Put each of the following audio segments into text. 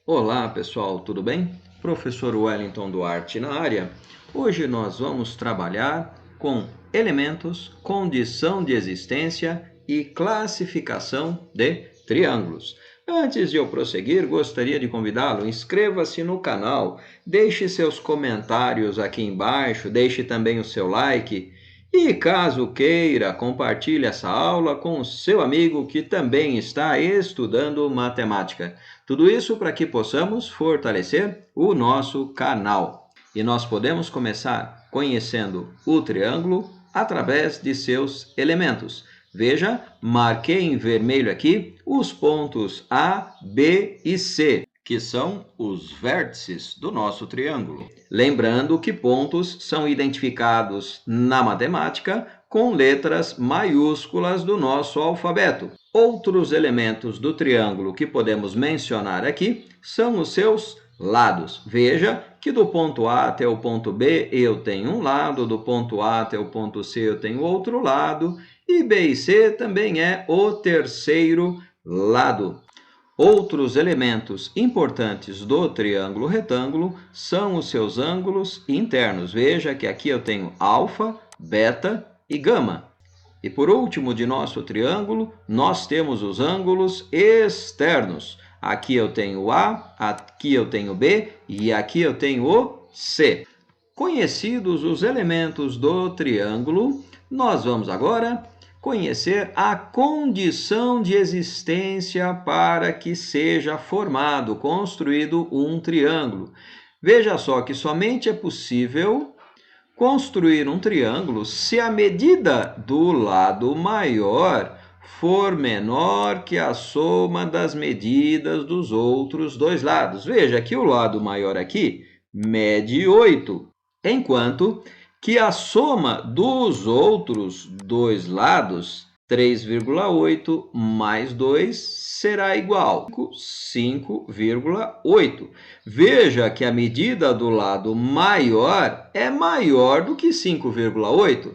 Olá pessoal, tudo bem? Professor Wellington Duarte na área. Hoje nós vamos trabalhar com elementos, condição de existência e classificação de triângulos. Antes de eu prosseguir, gostaria de convidá-lo, inscreva-se no canal, deixe seus comentários aqui embaixo, deixe também o seu like e, caso queira, compartilhe essa aula com o seu amigo que também está estudando matemática. Tudo isso para que possamos fortalecer o nosso canal. E nós podemos começar conhecendo o triângulo através de seus elementos. Veja, marquei em vermelho aqui os pontos A, B e C, que são os vértices do nosso triângulo. Lembrando que pontos são identificados na matemática com letras maiúsculas do nosso alfabeto. Outros elementos do triângulo que podemos mencionar aqui são os seus lados. Veja que do ponto A até o ponto B eu tenho um lado, do ponto A até o ponto C eu tenho outro lado, e B e C também é o terceiro lado. Outros elementos importantes do triângulo retângulo são os seus ângulos internos. Veja que aqui eu tenho alfa, beta e gama. E por último de nosso triângulo, nós temos os ângulos externos. Aqui eu tenho A, aqui eu tenho B e aqui eu tenho o C. Conhecidos os elementos do triângulo, nós vamos agora conhecer a condição de existência para que seja formado, construído um triângulo. Veja só que somente é possível construir um triângulo se a medida do lado maior for menor que a soma das medidas dos outros dois lados. Veja que o lado maior aqui mede 8, enquanto que a soma dos outros dois lados, 3,8 mais 2, será igual a 5,8. Veja que a medida do lado maior é maior do que 5,8,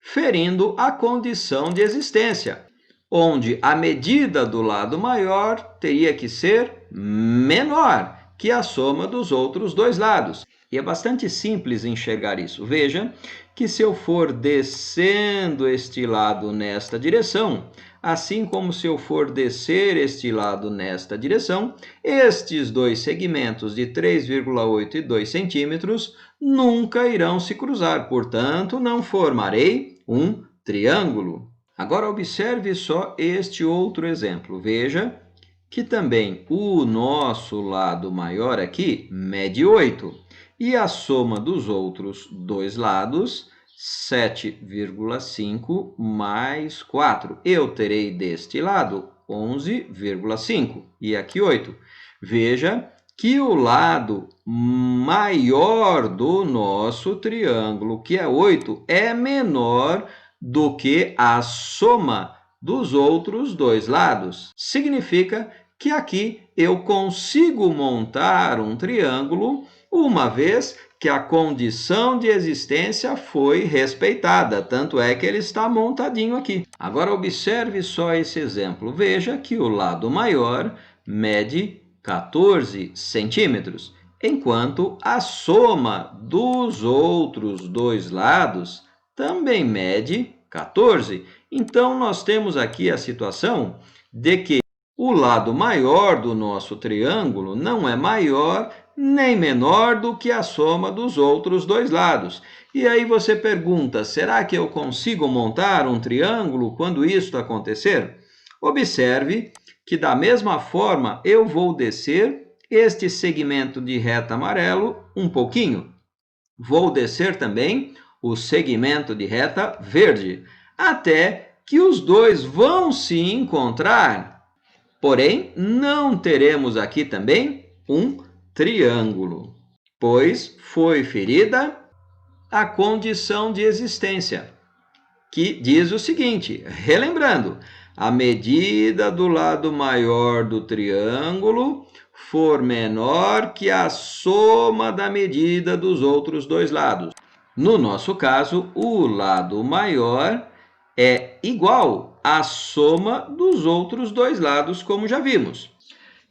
ferindo a condição de existência, onde a medida do lado maior teria que ser menor que a soma dos outros dois lados. E é bastante simples enxergar isso. Veja que se eu for descendo este lado nesta direção, assim como se eu for descer este lado nesta direção, estes dois segmentos de 3,8 e 2 centímetros nunca irão se cruzar, portanto, não formarei um triângulo. Agora observe só este outro exemplo. Veja que também o nosso lado maior aqui mede 8. E a soma dos outros dois lados, 7,5 mais 4. Eu terei deste lado 11,5 e aqui 8. Veja que o lado maior do nosso triângulo, que é 8, é menor do que a soma dos outros dois lados. Significa que aqui eu consigo montar um triângulo uma vez que a condição de existência foi respeitada, tanto é que ele está montadinho aqui. Agora observe só esse exemplo. Veja que o lado maior mede 14 centímetros, enquanto a soma dos outros dois lados também mede 14. Então, nós temos aqui a situação de que o lado maior do nosso triângulo não é maior nem menor do que a soma dos outros dois lados. E aí você pergunta, será que eu consigo montar um triângulo quando isto acontecer? Observe que da mesma forma eu vou descer este segmento de reta amarelo um pouquinho. Vou descer também o segmento de reta verde, até que os dois vão se encontrar. Porém, não teremos aqui também um triângulo, pois foi ferida a condição de existência, que diz o seguinte, relembrando, a medida do lado maior do triângulo for menor que a soma da medida dos outros dois lados. No nosso caso, o lado maior é igual à soma dos outros dois lados, como já vimos.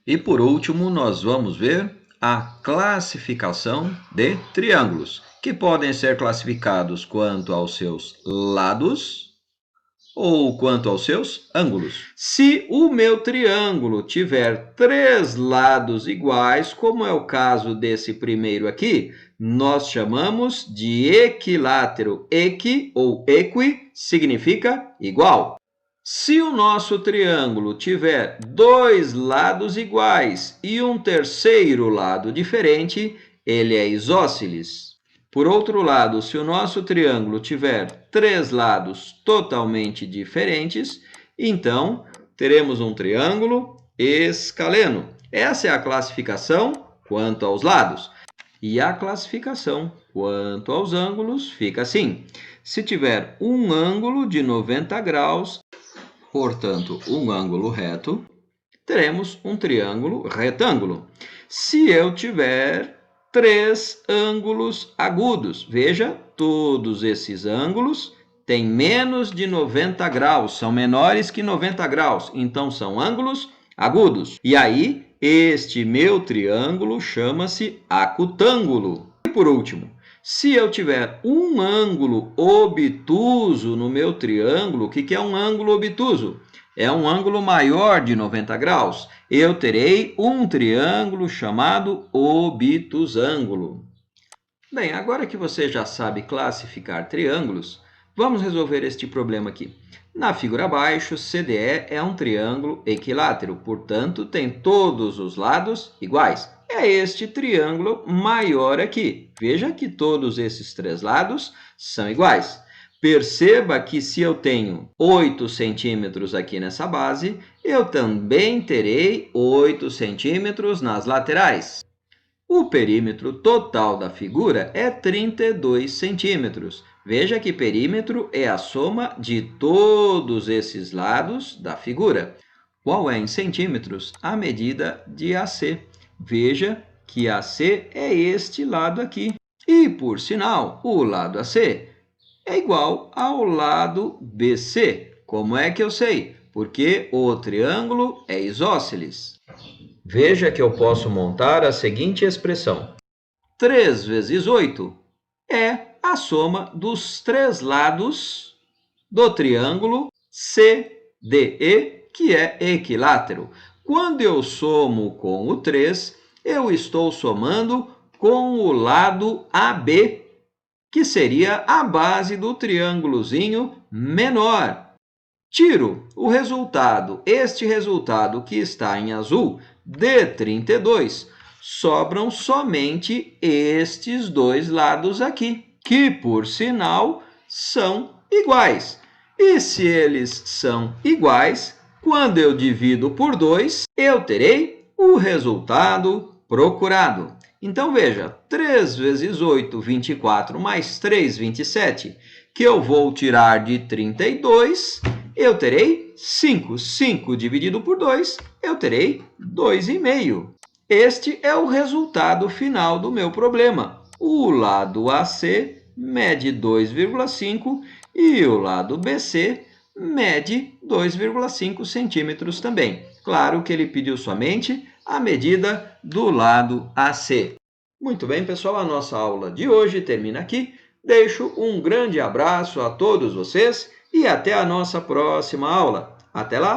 E por último, nós vamos ver a classificação de triângulos, que podem ser classificados quanto aos seus lados ou quanto aos seus ângulos. Se o meu triângulo tiver 3 lados iguais, como é o caso desse primeiro aqui, nós chamamos de equilátero. Equi ou equi significa igual. Se o nosso triângulo tiver 2 lados iguais e um terceiro lado diferente, ele é isósceles. Por outro lado, se o nosso triângulo tiver 3 lados totalmente diferentes, então teremos um triângulo escaleno. Essa é a classificação quanto aos lados. E a classificação quanto aos ângulos fica assim. Se tiver um ângulo de 90 graus, portanto, um ângulo reto, teremos um triângulo retângulo. Se eu tiver 3 ângulos agudos, veja, todos esses ângulos têm menos de 90 graus, são menores que 90 graus, então são ângulos agudos. E aí, este meu triângulo chama-se acutângulo. E por último, se eu tiver um ângulo obtuso no meu triângulo, o que é um ângulo obtuso? É um ângulo maior de 90 graus. Eu terei um triângulo chamado obtusângulo. Bem, agora que você já sabe classificar triângulos, vamos resolver este problema aqui. Na figura abaixo, CDE é um triângulo equilátero, portanto, tem todos os lados iguais. É este triângulo maior aqui. Veja que todos esses 3 lados são iguais. Perceba que se eu tenho 8 centímetros aqui nessa base, eu também terei 8 centímetros nas laterais. O perímetro total da figura é 32 centímetros. Veja que perímetro é a soma de todos esses lados da figura. Qual é em centímetros a medida de AC? Veja que AC é este lado aqui. E, por sinal, o lado AC é igual ao lado BC. Como é que eu sei? Porque o triângulo é isósceles. Veja que eu posso montar a seguinte expressão. 3 vezes 8 é a soma dos 3 lados do triângulo CDE, que é equilátero. Quando eu somo com o 3, eu estou somando com o lado AB, que seria a base do triângulozinho menor. Tiro o resultado, este resultado que está em azul, de 32. Sobram somente estes 2 lados aqui, que, por sinal, são iguais. E se eles são iguais, quando eu divido por 2, eu terei o resultado procurado. Então, veja, 3 vezes 8, 24, mais 3, 27, que eu vou tirar de 32, eu terei 5. 5 dividido por 2, eu terei 2,5. Este é o resultado final do meu problema. O lado AC mede 2,5 e o lado BC mede 2,5 centímetros também. Claro que ele pediu somente a medida do lado AC. Muito bem, pessoal, a nossa aula de hoje termina aqui. Deixo um grande abraço a todos vocês e até a nossa próxima aula. Até lá!